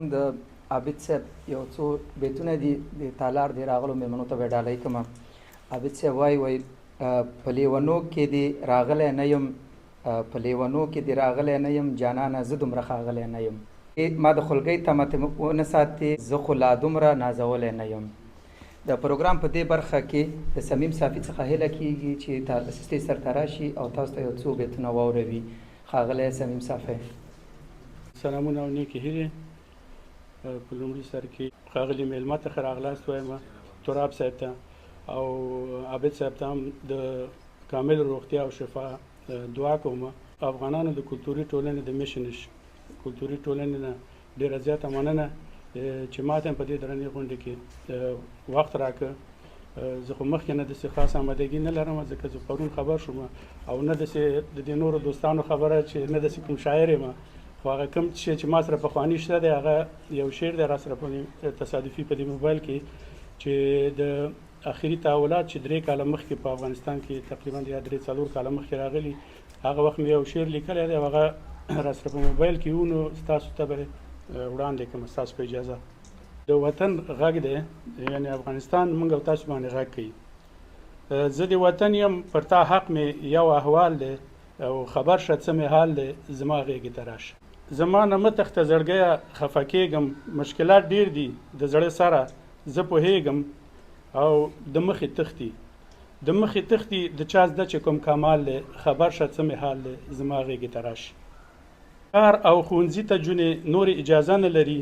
د عابد صاحب یو څو بیتونه دي د تالار دی راغلو مېلمنو ته به ډالۍ کړم. عابد صاحب وایي په لیونو کې دې راغلی نه یم، په لیونو کې دې راغلی نه یم، جانانه زه دومره ښاغلی نه یم. ما د خولګۍ تمه ونه ساتې، زه خو لا دومره نازولی نه یم. د پروګرام په دې برخه کې د صمیم صافي څخه هیله کیږي چې سټیج سرته راشي او تاسو ته یو څو بیتونه واوروي. ښاغلی صمیم صافي. سلامونه او نیکې هیلې. په لومړي سر کې ښاغلي میلمه ته ښه راغلاست وایم، تراب صاحب ته او عابد صاحب ته هم د کامل روغتیا او شفا دعا کوم. افغانانو د کلتوري ټولنې د میشنش کلتوري ټولنې نه ډېره زیاته مننه چې ماته هم په دې درنې غونډې کې وخت راکړه. زه خو مخکې نه داسې خاص آمادګي نه لرم، ځکه زه پرون خبر شوم او نه داسې د دې نورو دوستانو خبره چې نه داسې کوم شاعر یم، خو هغه کوم شی چې ما سره پخواني شته دی هغه یو شعر دی را سره تصادفي په دې موبایل کې چې د اخري تحولات چې 3 کاله مخکې په افغانستان کې تقریبا یا 3-4 کاله مخکې راغلي، هغه وخت مې یو شعر لیکلی دی، هغه را سره په موبایل کې و، نو ستاسو ته به وړاندې کړم ستاسو په اجازه. د وطن غږ دی، یعنې افغانستان موږ او تاسو باندې غږ کوي. زه د وطن یم، پر تا حق مې یو احوال دی او خبر شه څه مې حال دی، زما غېږې ته راشه. زما نه مه تښته زړګیه، خفه کېږم، مشکلات ډېر دي د زړه سره، زه پوهېږم او د مخې تښتي د چا زده چې کوم کمال دی، خبر شه څه مې حال دی، زما غېږې ته راشه. کار او ښوونځي ته جونې نورې اجازه نه لري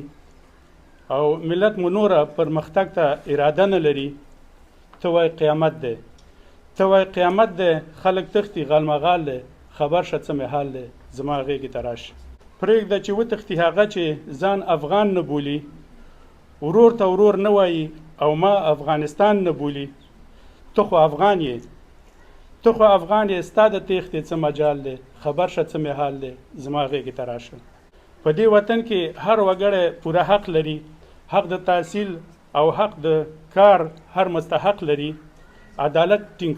او ملت مو نوره پرمختګ ته اراده نه لري. ته وایې قیامت دی، خلک تښتي غالمغال دی، خبر شه څه مې حال دی، زما غېږې ته راشه. پرېږده چې وتښتي هغه چې ځان افغان نه بولي، ورور ته ورور نه وایي او ما افغانستان نه بولي. ته خو افغان یې، ستا د تېښتې څه مجال دی، خبر شه څه مې حال دی، زما غېږې ته راشه. په دې وطن کې هر وګړی پوره حق لري، حق د تحصیل او حق د کار هر مستحق لري. عدالت ټینګ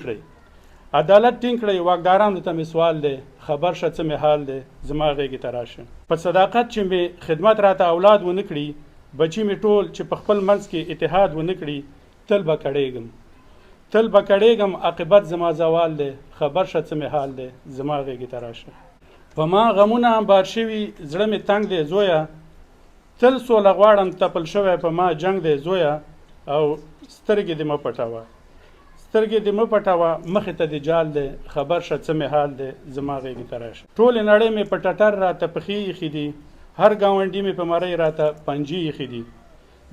کړئ، واکدارانو ته مې سوال دی، خبر شه څه مې حال دی، زما غېږې ته راشه. په صداقت چې مې خدمت راته اولاد ونه کړي، بچي مې ټول چې په خپل منځ کې اتحاد ونه کړي، تل به کړېږم، عاقبت زما زوال دی، خبر شه څه مې حال دی، زما غېږې ته راشه. په ما غمونه انبار شوي، زړه مې تنګ دی زویه، تل سوله غواړم، تپل شوی په ما جنګ دی زویه، او سترګې دې مه پټوه، مخې ته دې جال دی، خبر شه څه مې حال دی، زما غېږې ته راشه. ټولې نړۍ مې په ټټر راته پښې ایښي دي، هر ګاونډي مې په مرۍ راته پنجې ایښي دي.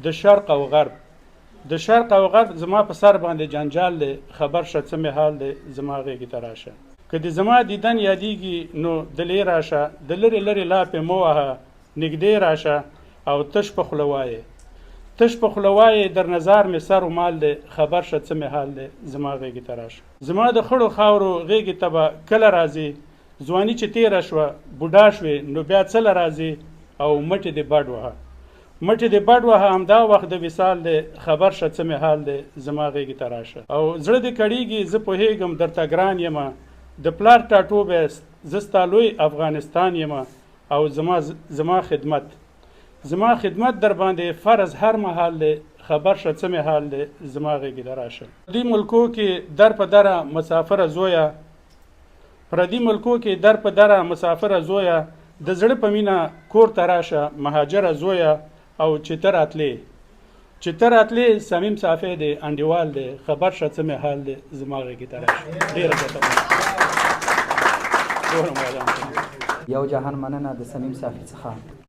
د شرق او غرب زما په سر باندې جنجال دی، خبر شه څه مې حال دی، زما غېږې ته راشه. که دې زما دیدن یادیږي نو دلې راشه، د لرې لاپې مه وهه، نږدې راشه او تش په خوله وایې، در نظر مې سر و مال دی، خبر شه څه مې حال دی، زما غېږې ته راشه. زما د خړو خاورو غېږې ته به کله راځې، ځواني چې تېره شوه بوډا شوې، نو بیا څه له راځې، او مټې دې بډ وهه، همدا وخت د وصال دی، خبر شه څه مې حال دی، زما غېږې ته راشه. او زړه دې کړېږي، زه پوهېږم درته ګران یمه، د پلار ټاټوبی زه ستا لوی افغانستان یمه، او زما خدمت در باندې فرض هر مهال دی، خبر شه څه مې حال دی، زما غېږې ته راشه. پردي ملکو کې در په دره مسافره زویه، د زړه په مینه کور ته راشه، مهاجره زویه، او چې ته راتلې صمیم صافي دی انډیوال دی، خبر شه څه مې حال دی، زما غېږې ته راشه. ډېره ګټوره. یو جهان مننه د صمیم صافي څخه.